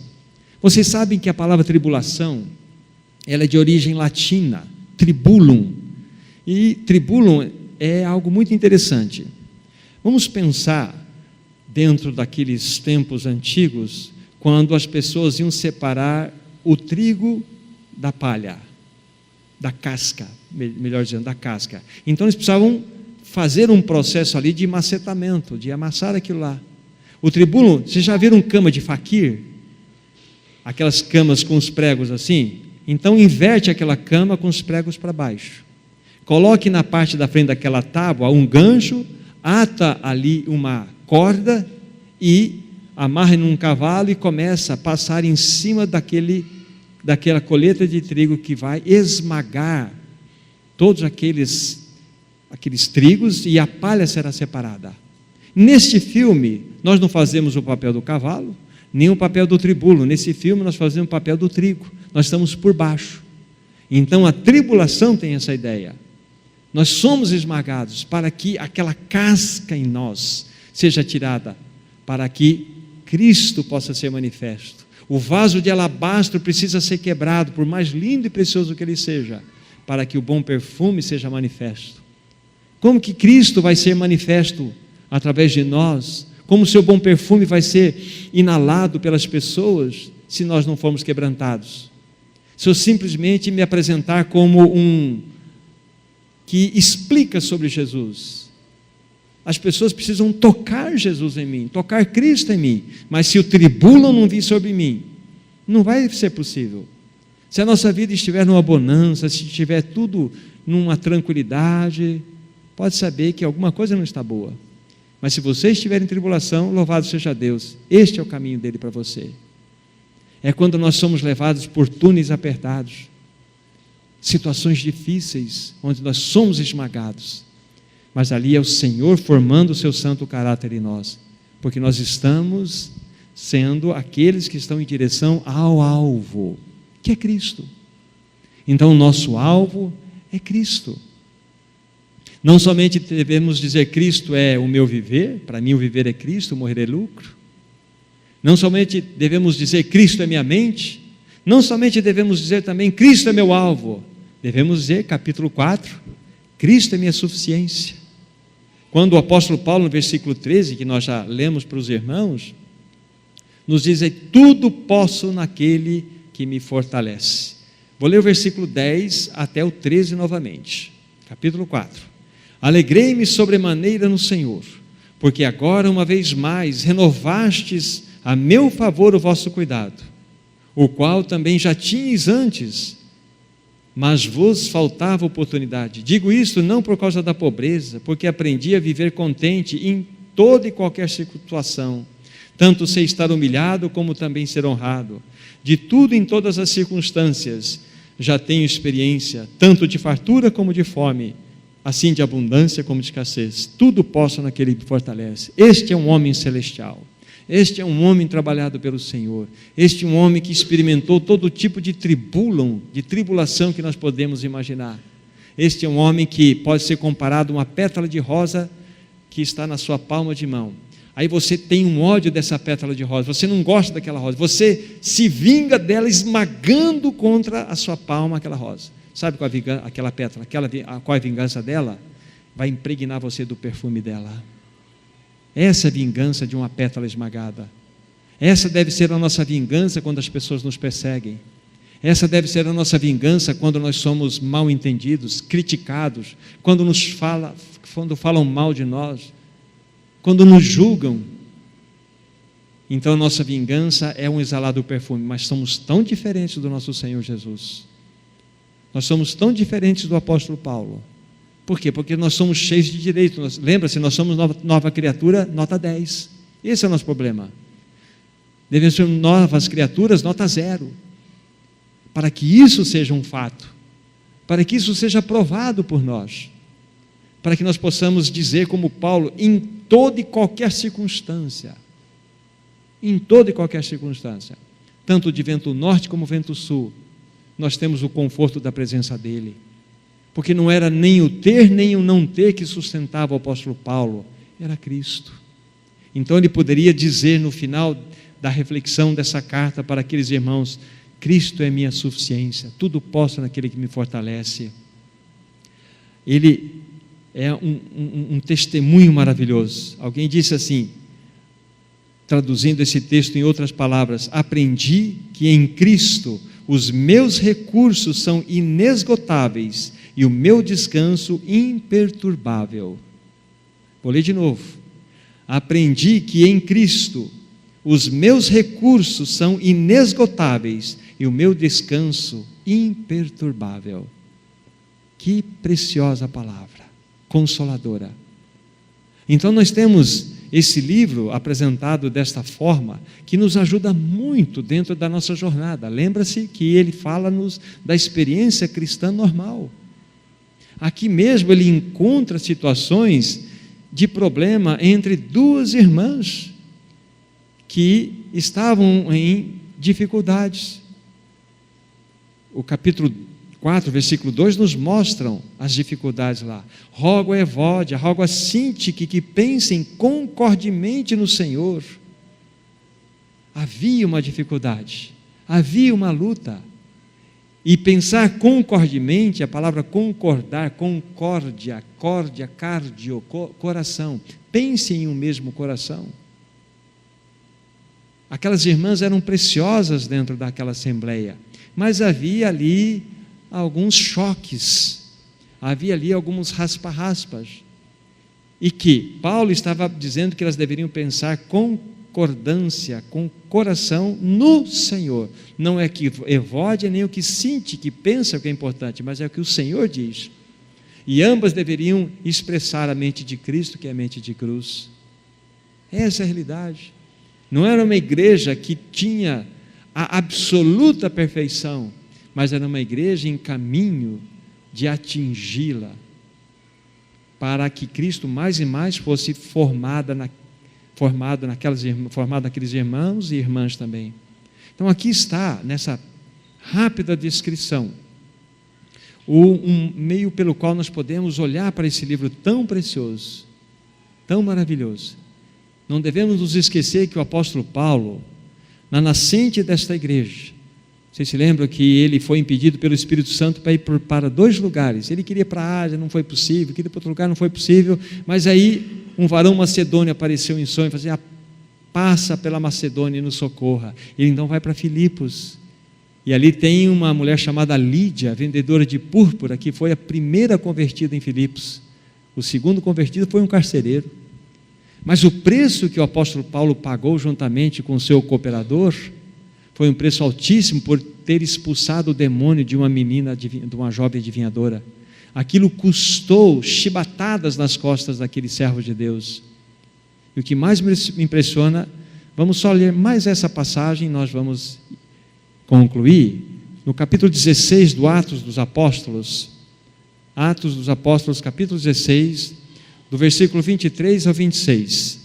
Vocês sabem que a palavra tribulação, ela é de origem latina, tribulum, e tribulum é algo muito interessante. Vamos pensar dentro daqueles tempos antigos, quando as pessoas iam separar o trigo da palha, da casca, melhor dizendo, da casca. Então eles precisavam fazer um processo ali de macetamento, de amassar aquilo lá. O tribulo, vocês já viram cama de faquir? Aquelas camas com os pregos assim? Então inverte aquela cama com os pregos para baixo. Coloque na parte da frente daquela tábua um gancho, ata ali uma corda e amarra num cavalo e começa a passar em cima daquela colheita de trigo que vai esmagar todos aqueles trigos, e a palha será separada. Neste filme, nós não fazemos o papel do cavalo, nem o papel do tribulo. Nesse filme nós fazemos o papel do trigo, nós estamos por baixo. Então a tribulação tem essa ideia. Nós somos esmagados para que aquela casca em nós seja tirada, para que Cristo possa ser manifesto. O vaso de alabastro precisa ser quebrado, por mais lindo e precioso que ele seja, para que o bom perfume seja manifesto. Como que Cristo vai ser manifesto através de nós? Como o seu bom perfume vai ser inalado pelas pessoas se nós não formos quebrantados? Se eu simplesmente me apresentar como um que explica sobre Jesus, as pessoas precisam tocar Jesus em mim, tocar Cristo em mim, mas se o tribulam não vir sobre mim, não vai ser possível. Se a nossa vida estiver numa bonança, se estiver tudo numa tranquilidade, pode saber que alguma coisa não está boa. Mas se você estiver em tribulação, louvado seja Deus, este é o caminho dele para você. É quando nós somos levados por túneis apertados, situações difíceis, onde nós somos esmagados, mas ali é o Senhor formando o seu santo caráter em nós, porque nós estamos sendo aqueles que estão em direção ao alvo, que é Cristo. Então o nosso alvo é Cristo. Não somente devemos dizer Cristo é o meu viver, para mim o viver é Cristo, o morrer é lucro. Não somente devemos dizer Cristo é minha mente, não somente devemos dizer também Cristo é meu alvo, devemos dizer, capítulo 4, Cristo é minha suficiência. Quando o apóstolo Paulo, no versículo 13, que nós já lemos para os irmãos, nos diz: tudo posso naquele que me fortalece. Vou ler o versículo 10 até o 13 novamente, capítulo 4. Alegrei-me sobremaneira no Senhor, porque agora uma vez mais renovastes a meu favor o vosso cuidado, o qual também já tinhas antes, mas vos faltava oportunidade. Digo isto não por causa da pobreza, porque aprendi a viver contente em toda e qualquer situação, tanto sei estar humilhado como também ser honrado. De tudo em todas as circunstâncias já tenho experiência, tanto de fartura como de fome, assim de abundância como de escassez. Tudo posso naquele que me fortalece. Este é um homem celestial. Este é um homem trabalhado pelo Senhor. Este é um homem que experimentou todo tipo de tribulação que nós podemos imaginar. Este é um homem que pode ser comparado a uma pétala de rosa que está na sua palma de mão. Aí você tem um ódio dessa pétala de rosa, você não gosta daquela rosa, você se vinga dela esmagando contra a sua palma aquela rosa. Sabe qual é aquela pétala? Qual é a vingança dela? Vai impregnar você do perfume dela. Essa é a vingança de uma pétala esmagada. Essa deve ser a nossa vingança quando as pessoas nos perseguem. Essa deve ser a nossa vingança quando nós somos mal entendidos, criticados, quando falam mal de nós, quando nos julgam. Então a nossa vingança é um exalar do perfume, mas somos tão diferentes do nosso Senhor Jesus. Nós somos tão diferentes do apóstolo Paulo. Por quê? Porque nós somos cheios de direito. Lembra-se, nós somos nova criatura, nota 10. Esse é o nosso problema. Devemos ser novas criaturas, nota 0. Para que isso seja um fato, para que isso seja provado por nós, para que nós possamos dizer como Paulo, em toda e qualquer circunstância, tanto de vento norte como vento sul, nós temos o conforto da presença dele, porque não era nem o ter nem o não ter que sustentava o apóstolo Paulo, era Cristo. Então ele poderia dizer no final da reflexão dessa carta para aqueles irmãos: Cristo é minha suficiência, tudo posso naquele que me fortalece. Ele é um testemunho maravilhoso. Alguém disse assim, traduzindo esse texto em outras palavras: aprendi que em Cristo os meus recursos são inesgotáveis e o meu descanso imperturbável. Vou ler de novo. Aprendi que em Cristo os meus recursos são inesgotáveis e o meu descanso imperturbável. Que preciosa palavra, consoladora. Então nós temos esse livro apresentado desta forma, que nos ajuda muito dentro da nossa jornada. Lembra-se que ele fala-nos da experiência cristã normal. Aqui mesmo ele encontra situações de problema entre duas irmãs que estavam em dificuldades. O capítulo 4, versículo 2, nos mostram as dificuldades lá. Rogo a Evódia, rogo a Sintique que pensem concordemente no Senhor. Havia uma dificuldade, havia uma luta. E pensar concordemente, a palavra concordar, concórdia, córdia, cardio, coração. Pense em um mesmo coração. Aquelas irmãs eram preciosas dentro daquela assembleia, mas havia ali alguns choques, havia ali alguns raspa-raspas, e que Paulo estava dizendo que elas deveriam pensar concordância, com coração no Senhor. Não é que Evódia nem o que Sintique que pensa que é importante, mas é o que o Senhor diz. E ambas deveriam expressar a mente de Cristo, que é a mente de cruz. Essa é a realidade. Não era uma igreja que tinha a absoluta perfeição, mas era uma igreja em caminho de atingi-la, para que Cristo mais e mais fosse formado naqueles irmãos e irmãs também. Então aqui está, nessa rápida descrição, um meio pelo qual nós podemos olhar para esse livro tão precioso, tão maravilhoso. Não devemos nos esquecer que o apóstolo Paulo, na nascente desta igreja, vocês se lembram que ele foi impedido pelo Espírito Santo para ir para 2 lugares. Ele queria ir para a Ásia, não foi possível, queria ir para outro lugar, não foi possível, mas aí um varão macedônio apareceu em sonho e falou assim: passa pela Macedônia e nos socorra. Ele então vai para Filipos, e ali tem uma mulher chamada Lídia, vendedora de púrpura, que foi a primeira convertida em Filipos. O segundo convertido foi um carcereiro. Mas o preço que o apóstolo Paulo pagou juntamente com o seu cooperador foi um preço altíssimo por ter expulsado o demônio de uma menina, de uma jovem adivinhadora. Aquilo custou chibatadas nas costas daquele servo de Deus. E o que mais me impressiona, vamos só ler mais essa passagem, nós vamos concluir, no capítulo 16 do Atos dos Apóstolos, capítulo 16, do versículo 23 ao 26.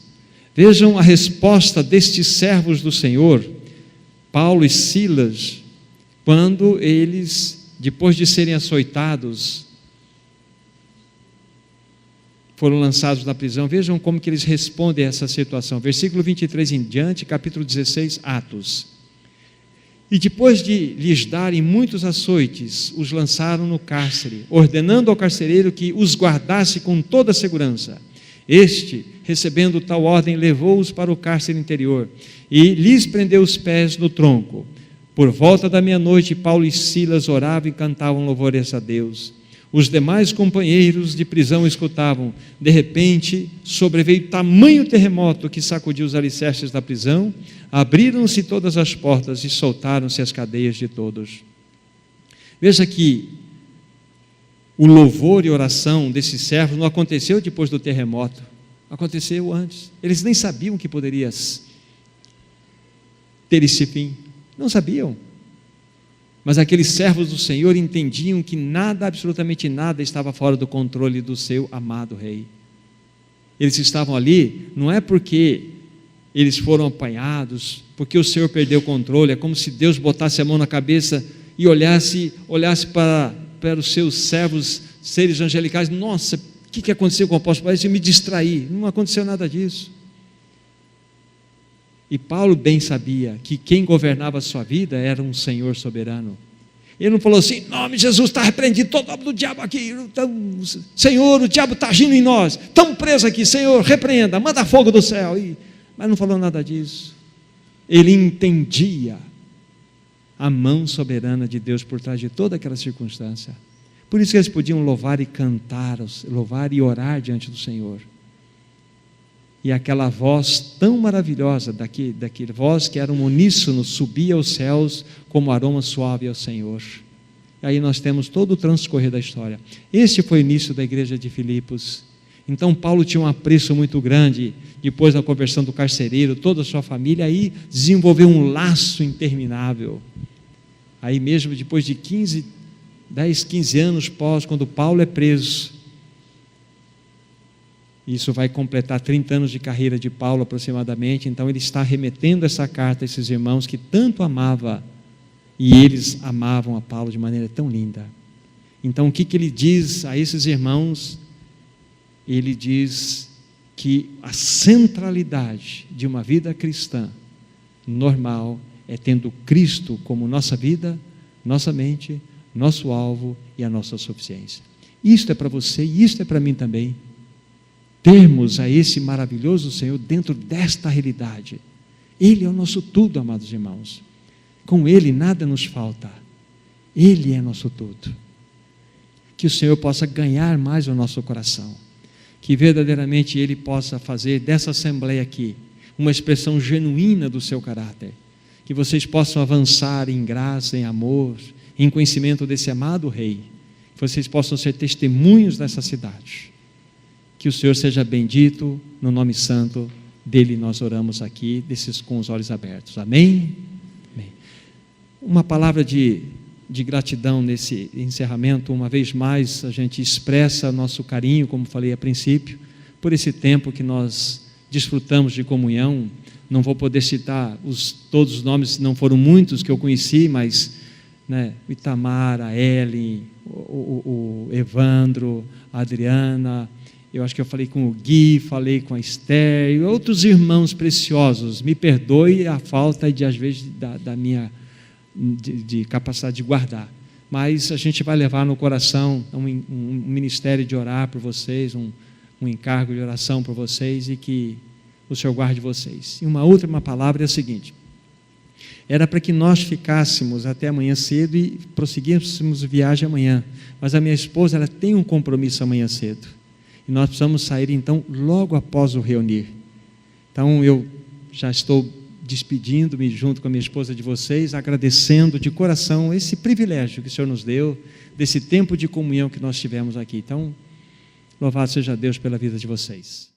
Vejam a resposta destes servos do Senhor, Paulo e Silas, quando eles, depois de serem açoitados, foram lançados na prisão. Vejam como que eles respondem a essa situação. Versículo 23 em diante, capítulo 16, Atos. E depois de lhes darem muitos açoites, os lançaram no cárcere, ordenando ao carcereiro que os guardasse com toda a segurança. Este, recebendo tal ordem, levou-os para o cárcere interior e lhes prendeu os pés no tronco. Por volta da meia-noite, Paulo e Silas oravam e cantavam louvores a Deus. Os demais companheiros de prisão escutavam. De repente, sobreveio tamanho terremoto que sacudiu os alicerces da prisão, abriram-se todas as portas e soltaram-se as cadeias de todos. Veja que o louvor e oração desses servos não aconteceu depois do terremoto, aconteceu antes. Eles nem sabiam que poderia ter esse fim, não sabiam. Mas aqueles servos do Senhor entendiam que nada, absolutamente nada, estava fora do controle do seu amado Rei. Eles estavam ali, não é porque eles foram apanhados, porque o Senhor perdeu o controle. É como se Deus botasse a mão na cabeça e olhasse para os seus servos, seres angelicais. Nossa, o que aconteceu com o apóstolo Paulo? Eu me distraí. Não aconteceu nada disso. E Paulo bem sabia que quem governava a sua vida era um Senhor soberano. Ele não falou assim: em nome de Jesus, está repreendido todo o nome do diabo aqui. Então, Senhor, o diabo está agindo em nós. Estamos presos aqui, Senhor, repreenda, manda fogo do céu. Mas não falou nada disso. Ele entendia a mão soberana de Deus por trás de toda aquela circunstância. Por isso que eles podiam louvar e cantar, louvar e orar diante do Senhor. E aquela voz tão maravilhosa, daquela voz que era um uníssono, subia aos céus como aroma suave ao Senhor. E aí nós temos todo o transcorrer da história. Este foi o início da igreja de Filipos. Então Paulo tinha um apreço muito grande, depois da conversão do carcereiro, toda a sua família, aí desenvolveu um laço interminável. Aí mesmo depois de 10, 15 anos quando Paulo é preso, isso vai completar 30 anos de carreira de Paulo aproximadamente. Então ele está remetendo essa carta a esses irmãos que tanto amava, e eles amavam a Paulo de maneira tão linda. Então, o que ele diz a esses irmãos? Ele diz que a centralidade de uma vida cristã normal é tendo Cristo como nossa vida, nossa mente, nosso alvo e a nossa suficiência. Isto é para você e isto é para mim também. Termos a esse maravilhoso Senhor dentro desta realidade. Ele é o nosso tudo, amados irmãos. Com Ele nada nos falta. Ele é nosso tudo. Que o Senhor possa ganhar mais o nosso coração. Que verdadeiramente Ele possa fazer dessa assembleia aqui uma expressão genuína do seu caráter. Que vocês possam avançar em graça, em amor, em conhecimento desse amado Rei. Que vocês possam ser testemunhos dessa cidade. Que o Senhor seja bendito, no nome santo dele nós oramos aqui, com os olhos abertos. Amém? Amém. Uma palavra de gratidão nesse encerramento. Uma vez mais a gente expressa nosso carinho, como falei a princípio, por esse tempo que nós desfrutamos de comunhão. Não vou poder citar todos os nomes, não foram muitos que eu conheci, mas o Itamar, a Ellen, o Evandro, a Adriana, eu acho que eu falei com o Gui, falei com a Esther e outros irmãos preciosos. Me perdoe a falta de, às vezes, da minha de capacidade de guardar, mas a gente vai levar no coração um ministério de orar por vocês, um encargo de oração por vocês, e que o Senhor guarde vocês. E uma última palavra é a seguinte: era para que nós ficássemos até amanhã cedo e prosseguíssemos viagem amanhã, mas a minha esposa ela tem um compromisso amanhã cedo, e nós precisamos sair então logo após o reunir. Então eu já estou despedindo-me junto com a minha esposa de vocês, agradecendo de coração esse privilégio que o Senhor nos deu, desse tempo de comunhão que nós tivemos aqui. Então, louvado seja Deus pela vida de vocês.